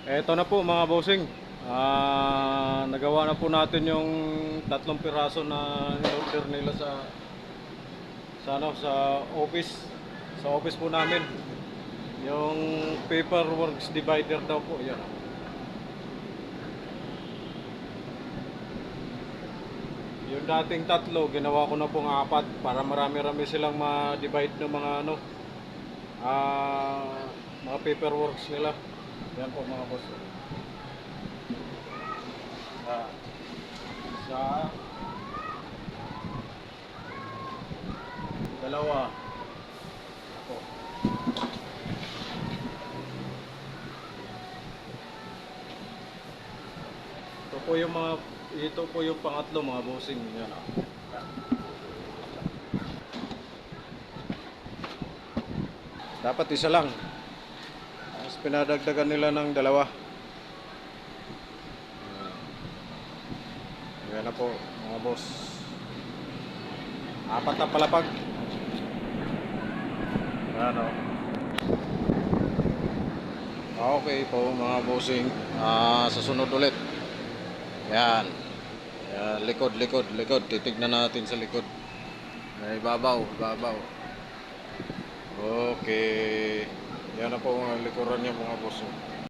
Eto na po mga bossing. Nagawa na po natin yung 3 piraso na in-order nila sa office. Sa office po namin. Yung paperworks divider daw po, yan. Yung dating 3, ginawa ko na pong 4 para marami-rami silang ma-divide ng mga mga paperworks nila. Yan po mga boss. Ah, sa dalawa. Ako. Ito po yung pangatlo mga bossing. Yan. Dapat isa lang. Tapos pinadagdagan nila ng dalawa. Yan na po mga boss. 4 na palapag. Ano? Okay po mga bossing. Sa sunod ulit. Yan. Yan. Likod, likod, likod. Titignan natin sa likod. Ay, babaw, babaw. Okay. Yan na po mga likuran niya mga boss.